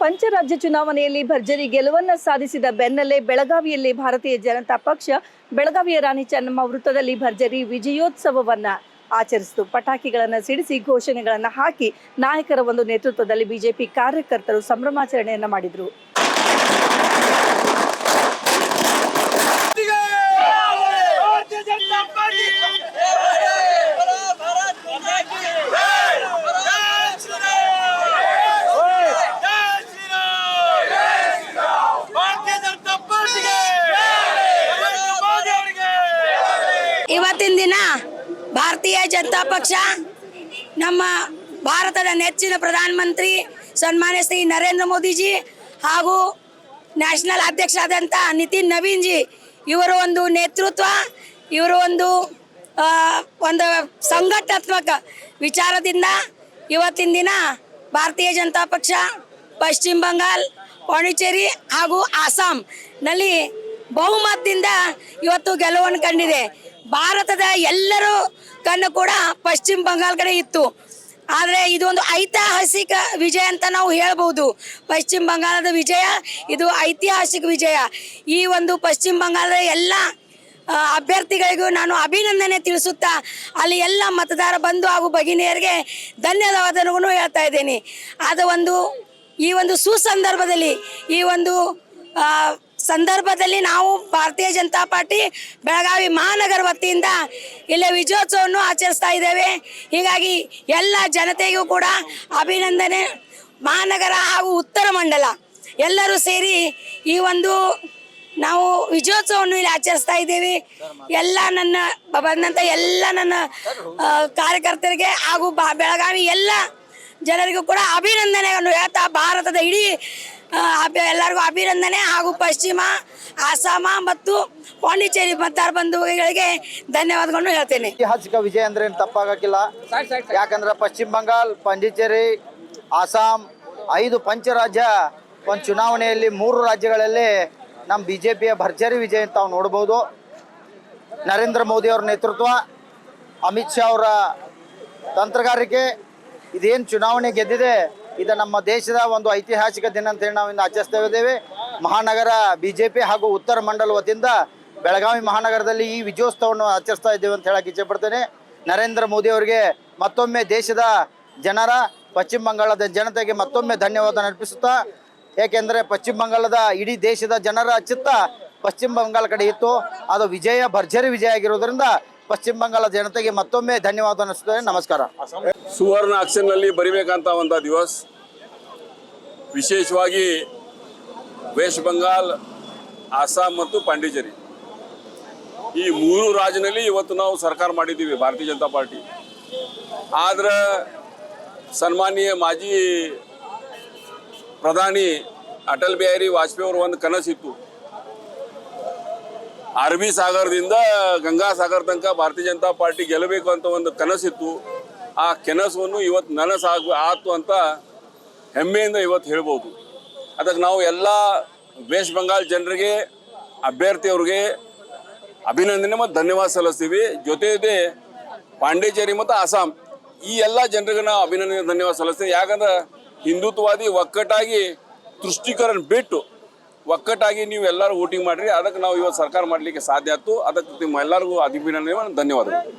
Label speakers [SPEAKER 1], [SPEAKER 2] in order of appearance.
[SPEAKER 1] ಪಂಚರಾಜ್ಯ ಚುನಾವಣೆಯಲ್ಲಿ ಭರ್ಜರಿ ಗೆಲುವನ್ನು ಸಾಧಿಸಿದ ಬೆನ್ನಲ್ಲೇ ಬೆಳಗಾವಿಯಲ್ಲಿ ಭಾರತೀಯ ಜನತಾ ಪಕ್ಷ ಬೆಳಗಾವಿಯ ರಾಣಿ ಚೆನ್ನಮ್ಮ ವೃತ್ತದಲ್ಲಿ ಭರ್ಜರಿ ವಿಜಯೋತ್ಸವವನ್ನ ಆಚರಿಸಿತು. ಪಟಾಕಿಗಳನ್ನು ಸಿಡಿಸಿ ಘೋಷಣೆಗಳನ್ನು ಹಾಕಿ ನಾಯಕರ ಒಂದು ನೇತೃತ್ವದಲ್ಲಿ ಬಿಜೆಪಿ ಕಾರ್ಯಕರ್ತರು ಸಂಭ್ರಮಾಚರಣೆಯನ್ನ ಮಾಡಿದರು.
[SPEAKER 2] ಇವತ್ತಿನ ದಿನ ಭಾರತೀಯ ಜನತಾ ಪಕ್ಷ ನಮ್ಮ ಭಾರತದ ನೆಚ್ಚಿನ ಪ್ರಧಾನಮಂತ್ರಿ ಸನ್ಮಾನ್ಯ ಶ್ರೀ ನರೇಂದ್ರ ಮೋದಿಜಿ ಹಾಗೂ ನ್ಯಾಷನಲ್ ಅಧ್ಯಕ್ಷರಾದಂಥ ನಿತಿನ್ ನವೀನ್ ಜಿ ಇವರ ಒಂದು ನೇತೃತ್ವ, ಇವರ ಒಂದು ಸಂಘಟನಾತ್ಮಕ ವಿಚಾರದಿಂದ ಇವತ್ತಿನ ದಿನ ಭಾರತೀಯ ಜನತಾ ಪಕ್ಷ ಪಶ್ಚಿಮ ಬಂಗಾಳ, ಪಾಂಡಿಚೇರಿ ಹಾಗೂ ಅಸ್ಸಾಂನಲ್ಲಿ ಬಹುಮತದಿಂದ ಇವತ್ತು ಗೆಲುವನ್ನು ಕಂಡಿದೆ. ಭಾರತದ ಎಲ್ಲರೂ ಕಣ್ಣು ಕೂಡ ಪಶ್ಚಿಮ ಬಂಗಾಳ ಕಡೆ ಇತ್ತು. ಆದರೆ ಇದೊಂದು ಐತಿಹಾಸಿಕ ವಿಜಯ ಅಂತ ನಾವು ಹೇಳ್ಬೋದು. ಪಶ್ಚಿಮ ಬಂಗಾಳದ ವಿಜಯ ಇದು ಐತಿಹಾಸಿಕ ವಿಜಯ. ಈ ಒಂದು ಪಶ್ಚಿಮ ಬಂಗಾಳದ ಎಲ್ಲ ಅಭ್ಯರ್ಥಿಗಳಿಗೂ ನಾನು ಅಭಿನಂದನೆ ತಿಳಿಸುತ್ತಾ ಅಲ್ಲಿ ಎಲ್ಲ ಮತದಾರ ಬಂಧು ಹಾಗೂ ಭಗಿನಿಯರಿಗೆ ಧನ್ಯವಾದವನ್ನು ಹೇಳ್ತಾ ಇದ್ದೇನೆ. ಈ ಒಂದು ಸುಸಂದರ್ಭದಲ್ಲಿ ಈ ಒಂದು ಸಂದರ್ಭದಲ್ಲಿ ನಾವು ಭಾರತೀಯ ಜನತಾ ಪಾರ್ಟಿ ಬೆಳಗಾವಿ ಮಹಾನಗರ ವತಿಯಿಂದ ಇಲ್ಲೇ ವಿಜಯೋತ್ಸವವನ್ನು ಆಚರಿಸ್ತಾ ಇದ್ದೇವೆ. ಹೀಗಾಗಿ ಎಲ್ಲ ಜನತೆಗೂ ಕೂಡ ಅಭಿನಂದನೆ. ಮಹಾನಗರ ಹಾಗೂ ಉತ್ತರ ಮಂಡಲ ಎಲ್ಲರೂ ಸೇರಿ ಈ ಒಂದು ನಾವು ವಿಜಯೋತ್ಸವವನ್ನು ಇಲ್ಲಿ ಆಚರಿಸ್ತಾ ಇದ್ದೇವೆ. ಎಲ್ಲ ಬಂದಂಥ ಎಲ್ಲ ನನ್ನ ಕಾರ್ಯಕರ್ತರಿಗೆ ಹಾಗೂ ಬೆಳಗಾವಿ ಎಲ್ಲ ಜನರಿಗೂ ಕೂಡ ಅಭಿನಂದನೆಯನ್ನು ಹೇಳ್ತಾ ಭಾರತದ ಇಡೀ ಎಲ್ಲರಿಗೂ ಅಭಿನಂದನೆ ಹಾಗೂ ಪಶ್ಚಿಮ, ಅಸ್ಸಾಂ ಮತ್ತು ಪಾಂಡಿಚೇರಿ ಮತದಾರ ಬಂಧುಗಳಿಗೆ ಧನ್ಯವಾದಗಳನ್ನು ಹೇಳ್ತೇನೆ.
[SPEAKER 3] ಐತಿಹಾಸಿಕ ವಿಜಯ ಅಂದ್ರೆ ಏನು ತಪ್ಪಾಗಕ್ಕಿಲ್ಲ. ಯಾಕಂದ್ರೆ ಪಶ್ಚಿಮ ಬಂಗಾಳ, ಪಾಂಡಿಚೇರಿ, ಅಸ್ಸಾಂ 5 ಪಂಚರಾಜ್ಯ ಒಂದು ಚುನಾವಣೆಯಲ್ಲಿ 3 ರಾಜ್ಯಗಳಲ್ಲಿ ನಮ್ಮ ಬಿಜೆಪಿಯ ಭರ್ಜರಿ ವಿಜಯ ತಾವು ನೋಡ್ಬೋದು. ನರೇಂದ್ರ ಮೋದಿ ಅವರ ನೇತೃತ್ವ, ಅಮಿತ್ ಶಾ ಅವರ ತಂತ್ರಗಾರಿಕೆ, ಇದೇನು ಚುನಾವಣೆ ಗೆದ್ದಿದೆ ಇದು ನಮ್ಮ ದೇಶದ ಒಂದು ಐತಿಹಾಸಿಕ ದಿನ ಅಂತೇಳಿ ನಾವು ಇಂದು ಆಚರಿಸ್ತಾ ಇದ್ದೇವೆ. ಮಹಾನಗರ ಬಿಜೆಪಿ ಹಾಗೂ ಉತ್ತರ ಮಂಡಲ ವತಿಯಿಂದ ಬೆಳಗಾವಿ ಮಹಾನಗರದಲ್ಲಿ ಈ ವಿಜಯೋತ್ಸವವನ್ನು ಆಚರಿಸ್ತಾ ಇದ್ದೇವೆ ಅಂತ ಹೇಳಕ್ಕೆ ಇಚ್ಛೆಪಡ್ತೇನೆ. ನರೇಂದ್ರ ಮೋದಿ ಅವರಿಗೆ ಮತ್ತೊಮ್ಮೆ ದೇಶದ ಜನರ, ಪಶ್ಚಿಮ ಬಂಗಾಳದ ಜನತೆಗೆ ಮತ್ತೊಮ್ಮೆ ಧನ್ಯವಾದ ಅರ್ಪಿಸುತ್ತಾ, ಏಕೆಂದರೆ ಪಶ್ಚಿಮ ಬಂಗಾಳದ ಇಡೀ ದೇಶದ ಜನರ ಚಿತ್ತ ಪಶ್ಚಿಮ ಬಂಗಾಳ ಕಡೆ ಇತ್ತು. ಅದು ವಿಜಯ, ಭರ್ಜರಿ ವಿಜಯ ಆಗಿರೋದ್ರಿಂದ ಪಶ್ಚಿಮ ಬಂಗಾಳ ಜನತೆಗೆ ಮತ್ತೊಮ್ಮೆ ಧನ್ಯವಾದ ಅನ್ನಿಸ್ತೇನೆ. ನಮಸ್ಕಾರ.
[SPEAKER 4] ಸುವರ್ಣ ಅಕ್ಷರನಲ್ಲಿ ಬರಿಬೇಕಂತ ದಿವಸ, ವಿಶೇಷವಾಗಿ ವೆಸ್ಟ್ ಬಂಗಾಲ್, ಅಸ್ಸಾಂ ಮತ್ತು ಪಾಂಡಿಚೇರಿ ಈ 3 ರಾಜ್ಯದಲ್ಲಿ ಇವತ್ತು ನಾವು ಸರ್ಕಾರ ಮಾಡಿದ್ದೀವಿ ಭಾರತೀಯ ಜನತಾ ಪಾರ್ಟಿ. ಆದ್ರೆ ಸನ್ಮಾನ್ಯ ಮಾಜಿ ಪ್ರಧಾನಿ ಅಟಲ್ ಬಿಹಾರಿ ವಾಜಪೇಯಿ ಅವರು ಒಂದು ಕನಸಿತ್ತು. ಅರಬ್ಬಿ ಸಾಗರದಿಂದ ಗಂಗಾ ಸಾಗರ ತನಕ ಭಾರತೀಯ ಜನತಾ ಪಾರ್ಟಿ ಗೆಲ್ಲಬೇಕು ಅಂತ ಒಂದು ಕನಸಿತ್ತು. ಆ ಕನಸನ್ನು ಇವತ್ತು ಆತು ಅಂತ ಹೆಮ್ಮೆಯಿಂದ ಇವತ್ತು ಹೇಳ್ಬೋದು. ಅದಕ್ಕೆ ನಾವು ಎಲ್ಲ ವೆಸ್ಟ್ ಬಂಗಾಳ ಜನರಿಗೆ, ಅಭ್ಯರ್ಥಿಯವ್ರಿಗೆ ಅಭಿನಂದನೆ ಮತ್ತು ಧನ್ಯವಾದ ಸಲ್ಲಿಸ್ತೀವಿ. ಜೊತೆ ಪಾಂಡಿಚೇರಿ ಮತ್ತು ಅಸ್ಸಾಂ ಈ ಎಲ್ಲ ಜನರಿಗೆ ನಾವು ಅಭಿನಂದನೆ ಧನ್ಯವಾದ ಸಲ್ಲಿಸ್ತೀವಿ. ಯಾಕಂದ್ರೆ ಹಿಂದುತ್ವವಾದಿ ಒಕ್ಕಟ್ಟಾಗಿ ತುಷ್ಟೀಕರಣ ಬಿಟ್ಟು ಒಕ್ಕಟ್ಟಾಗಿ ನೀವು ಎಲ್ಲರೂ ವೋಟಿಂಗ್ ಮಾಡಿರಿ. ಅದಕ್ಕೆ ನಾವು ಇವತ್ತು ಸರ್ಕಾರ ಮಾಡಲಿಕ್ಕೆ ಸಾಧ್ಯ ಆಯ್ತು. ಅದಕ್ಕೆ ನಿಮ್ಮ ಎಲ್ಲರಿಗೂ ಅಭಿನಂದನೆ, ಧನ್ಯವಾದಗಳು.